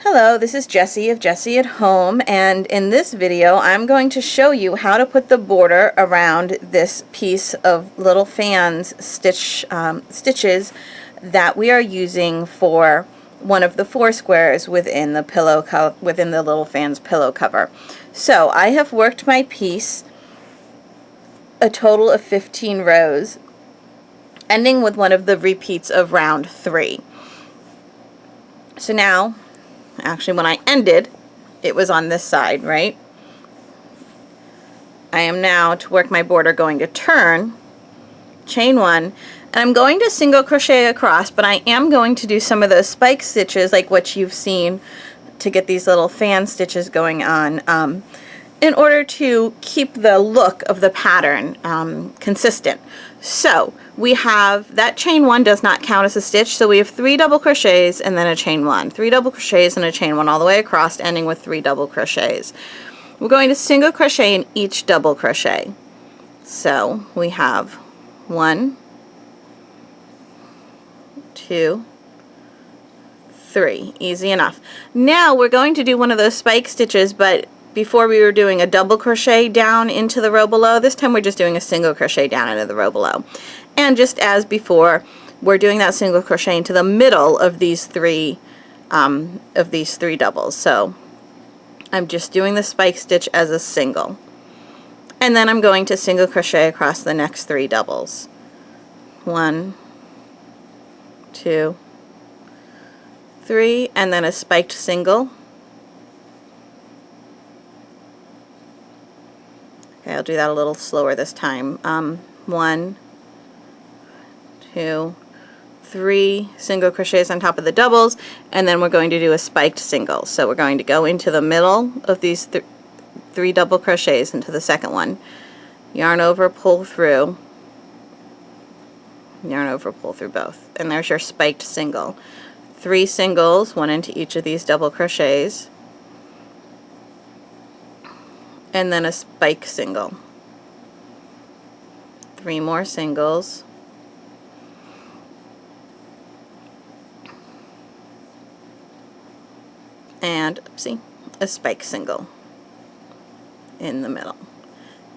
Hello, this is Jessie of Jessie at Home, and in this video I'm going to show you how to put the border around this piece of little fans stitches that we are using for one of the four squares within the within the little fans pillow cover. So I have worked my piece a total of 15 rows, ending with one of the repeats of round 3. So now, actually when I ended, it was on this side, right? I am now, to work my border, going to turn, chain 1, and I'm going to single crochet across, but I am going to do some of those spike stitches like what you've seen to get these little fan stitches going on, in order to keep the look of the pattern consistent. So we have that chain 1 does not count as a stitch, so we have 3 double crochets and then a chain 1, 3 double crochets and a chain 1 all the way across, ending with 3 double crochets. We're going to single crochet in each double crochet. So we have 1, 2, 3, easy enough. Now we're going to do one of those spike stitches, but before we were doing a double crochet down into the row below. This time we're just doing a single crochet down into the row below. And just as before, we're doing that single crochet into the middle of these three doubles. So I'm just doing the spike stitch as a single. And then I'm going to single crochet across the next 3 doubles. 1, 2, 3, and then a spiked single. Okay, I'll do that a little slower this time. 1, 2, 3 single crochets on top of the doubles, and then we're going to do a spiked single. So we're going to go into the middle of these 3 double crochets into the second one. Yarn over, pull through. Yarn over, pull through both. And there's your spiked single. 3 singles, 1 into each of these double crochets. And then a spike single. 3 more singles. And, oopsie, a spike single in the middle.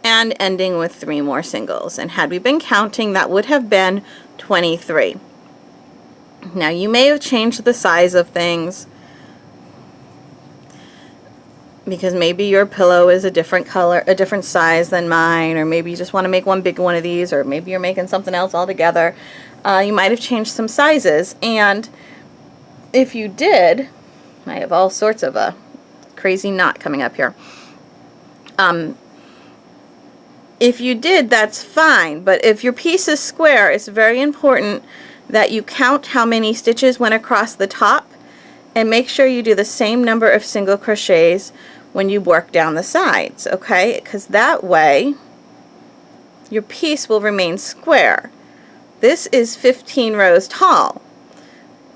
And ending with 3 more singles. And had we been counting, that would have been 23. Now you may have changed the size of things, because maybe your pillow is a different color, a different size than mine, or maybe you just want to make one big one of these, or maybe you're making something else altogether. You might have changed some sizes, and if you did, I have all sorts of a crazy knot coming up here. If you did, that's fine, but if your piece is square, it's very important that you count how many stitches went across the top, and make sure you do the same number of single crochets when you work down the sides, okay? Because that way your piece will remain square. This is 15 rows tall.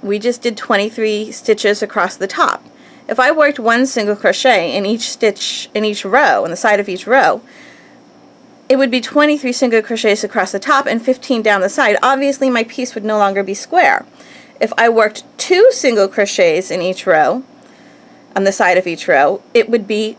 We just did 23 stitches across the top. If I worked 1 single crochet in each stitch in each row, on the side of each row, it would be 23 single crochets across the top and 15 down the side. Obviously my piece would no longer be square. If I worked 2 single crochets in each row, on the side of each row, it would be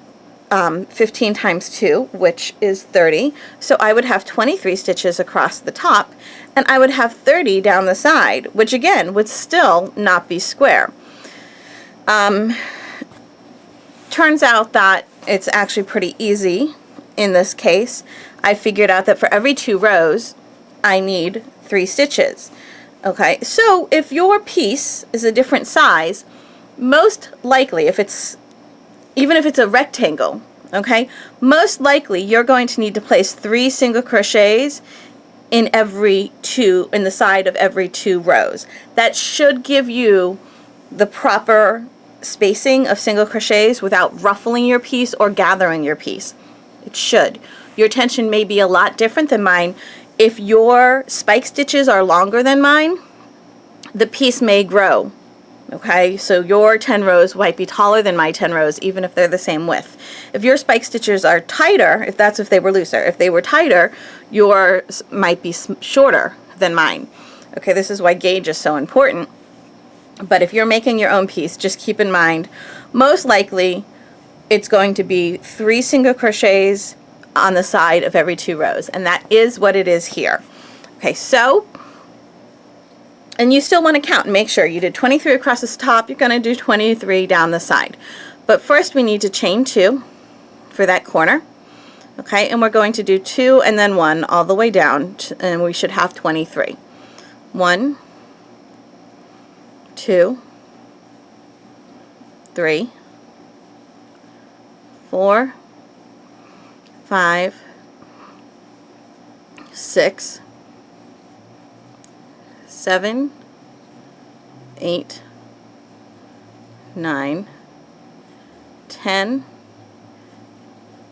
15 times 2, which is 30. So I would have 23 stitches across the top, and I would have 30 down the side, which again would still not be square. Turns out that it's actually pretty easy in this case. I figured out that for every 2 rows, I need 3 stitches. Okay, so if your piece is a different size, most likely, even if it's a rectangle, okay, most likely you're going to need to place 3 single crochets in the side of every 2 rows. That should give you the proper spacing of single crochets without ruffling your piece or gathering your piece. It should. Your tension may be a lot different than mine. If your spike stitches are longer than mine, the piece may grow. Okay, so your 10 rows might be taller than my 10 rows, even if they're the same width. If your spike stitches are tighter, if they were looser, if they were tighter, yours might be shorter than mine. Okay, this is why gauge is so important. But if you're making your own piece, just keep in mind, most likely it's going to be 3 single crochets on the side of every 2 rows, and that is what it is here. Okay, so, and you still want to count and make sure you did 23 across the top, you're going to do 23 down the side. But first we need to chain 2 for that corner. Okay, and we're going to do 2 and then 1 all the way down, and we should have 23. 1, 2, 3, 4, 5, 6, 7, 8, 9, 10,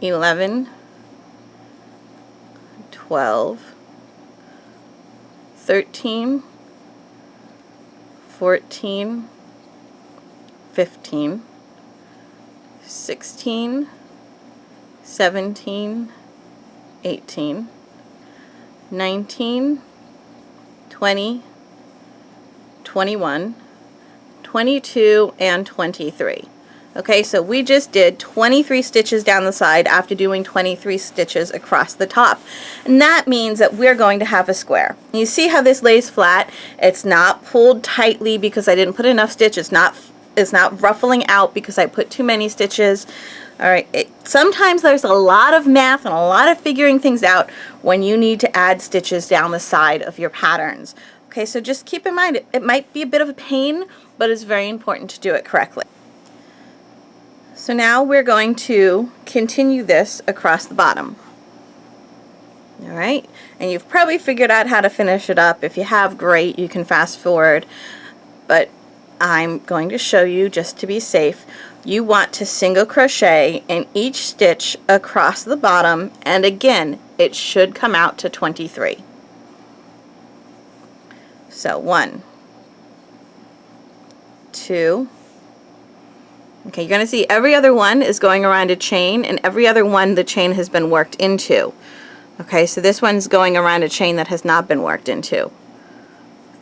11, 12, 13, 14, 15, 16, 17, 18, 19, 20, 21, 22, and 23. Okay, so we just did 23 stitches down the side after doing 23 stitches across the top. And that means that we're going to have a square. You see how this lays flat? It's not pulled tightly because I didn't put enough stitches. It's not ruffling out because I put too many stitches. Alright, sometimes there's a lot of math and a lot of figuring things out when you need to add stitches down the side of your patterns. Okay, so just keep in mind, it might be a bit of a pain, but it's very important to do it correctly. So now we're going to continue this across the bottom. Alright, and you've probably figured out how to finish it up. If you have, great, you can fast forward. But I'm going to show you, just to be safe, you want to single crochet in each stitch across the bottom, and again, it should come out to 23. So 1, 2, okay, you're going to see every other one is going around a chain, and every other one the chain has been worked into. Okay, so this one's going around a chain that has not been worked into.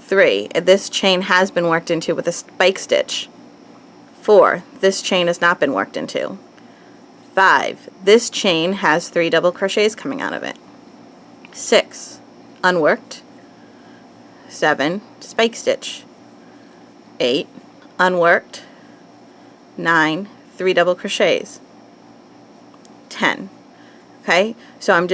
3, this chain has been worked into with a spike stitch. 4, this chain has not been worked into. 5, this chain has 3 double crochets coming out of it. 6, unworked. 7, spike stitch. 8, unworked. 9, 3 double crochets. 10. Okay, so I'm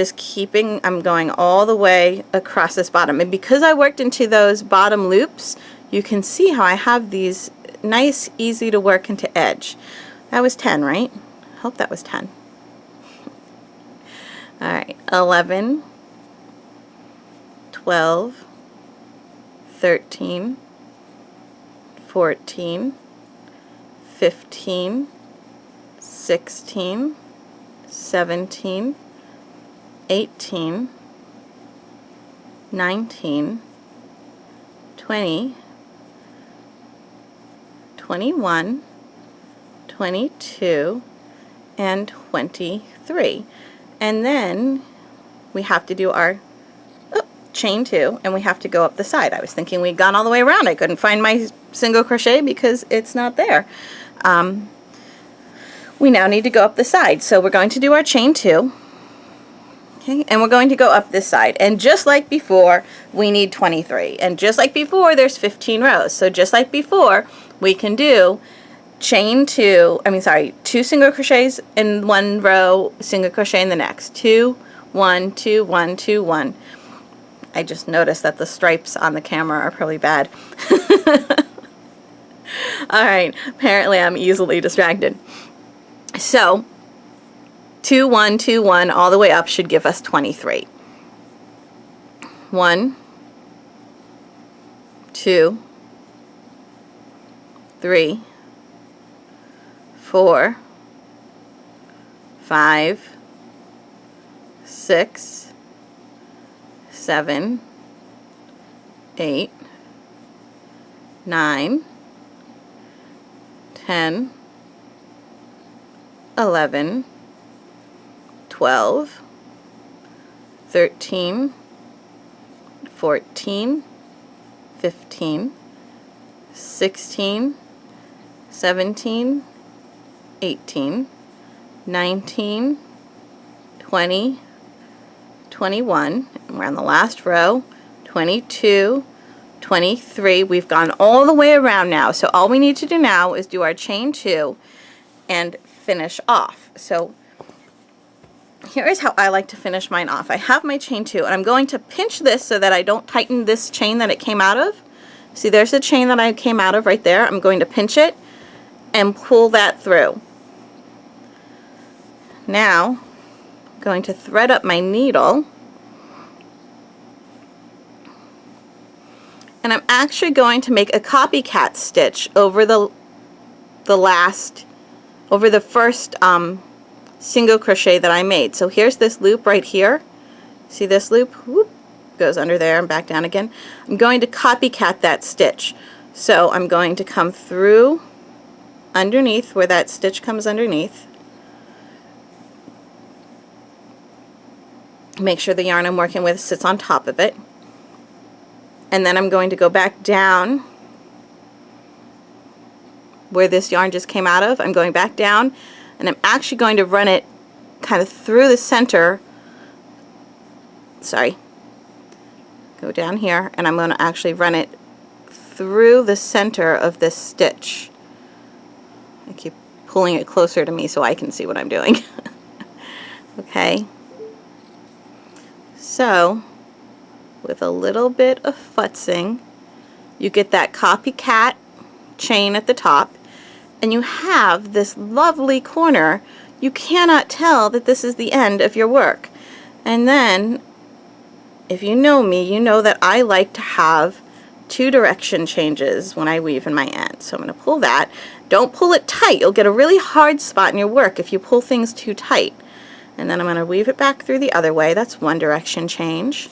going all the way across this bottom, and because I worked into those bottom loops, you can see how I have these nice, easy to work into edge. That was 10, right? I hope that was 10. Alright, 11, 12, 13, 14, 15, 16, 17, 18, 19, 20, 21, 22, and 23. And then we have to do our chain 2, and we have to go up the side. I was thinking we'd gone all the way around. I couldn't find my single crochet because it's not there. We now need to go up the side. So we're going to do our chain 2. Okay, and we're going to go up this side. And just like before, we need 23. And just like before, there's 15 rows. So just like before, we can do chain 2 single crochets in one row, single crochet in the next. 2, 1, 2, 1, 2, 1. I just noticed that the stripes on the camera are probably bad. Alright, apparently I'm easily distracted. So 2, 1, 2, 1 all the way up should give us 23. 1, 2, 3, 4, 5, 6, 7, 8, 9, 10, 11, 12, 13, 14, 15, 16, 17, 18, 19, 20, 21, and we're on the last row, 22, 23. We've gone all the way around now, so all we need to do now is do our chain 2 and finish off. So here is how I like to finish mine off. I have my chain 2, and I'm going to pinch this so that I don't tighten this chain that it came out of. See, there's the chain that I came out of right there. I'm going to pinch it and pull that through. Now, I'm going to thread up my needle, and I'm actually going to make a copycat stitch over the first single crochet that I made. So here's this loop right here. See this loop? Whoop, goes under there and back down again. I'm going to copycat that stitch. So I'm going to come through underneath where that stitch comes underneath. Make sure the yarn I'm working with sits on top of it. And then I'm going to go back down where this yarn just came out of. I'm going back down, and I'm actually going to run it kind of through the center. Sorry. Go down here, and I'm going to actually run it through the center of this stitch. I keep pulling it closer to me so I can see what I'm doing. Okay. So, with a little bit of futzing, you get that copycat chain at the top, and you have this lovely corner. You cannot tell that this is the end of your work. And then, if you know me, you know that I like to have 2 direction changes when I weave in my end. So I'm going to pull that. Don't pull it tight. You'll get a really hard spot in your work if you pull things too tight. And then I'm going to weave it back through the other way. That's 1 direction change.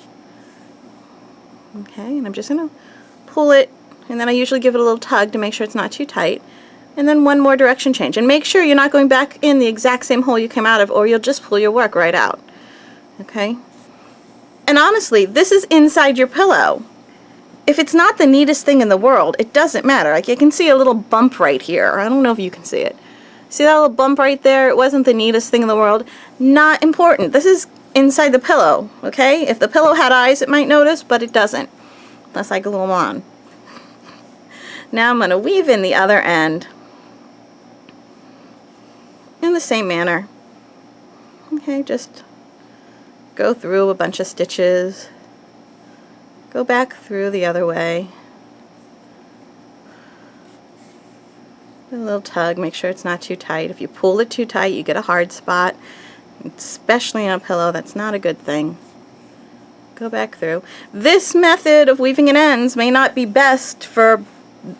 Okay, and I'm just going to pull it, and then I usually give it a little tug to make sure it's not too tight. And then 1 more direction change. And make sure you're not going back in the exact same hole you came out of, or you'll just pull your work right out. Okay? And honestly, this is inside your pillow. If it's not the neatest thing in the world, it doesn't matter. Like, you can see a little bump right here. I don't know if you can see it. See that little bump right there? It wasn't the neatest thing in the world. Not important. This is inside the pillow, okay? If the pillow had eyes, it might notice, but it doesn't. Unless I glue them on. Now I'm going to weave in the other end in the same manner. Okay, just go through a bunch of stitches. Go back through the other way. A little tug, make sure it's not too tight. If you pull it too tight, you get a hard spot, especially on a pillow. That's not a good thing. Go back through. This method of weaving in ends may not be best for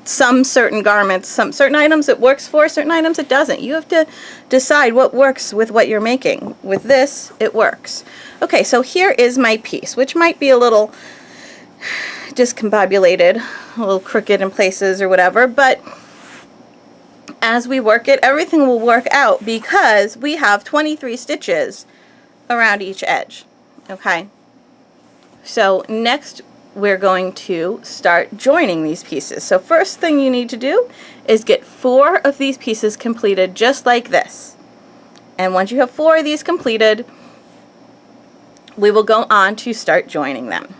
some certain garments. Some certain items it works for, certain items it doesn't. You have to decide what works with what you're making. With this, it works. Okay, so here is my piece, which might be a little discombobulated, a little crooked in places or whatever, but as we work it, everything will work out because we have 23 stitches around each edge. Okay, so next we're going to start joining these pieces. So first thing you need to do is get 4 of these pieces completed just like this. And once you have 4 of these completed, we will go on to start joining them.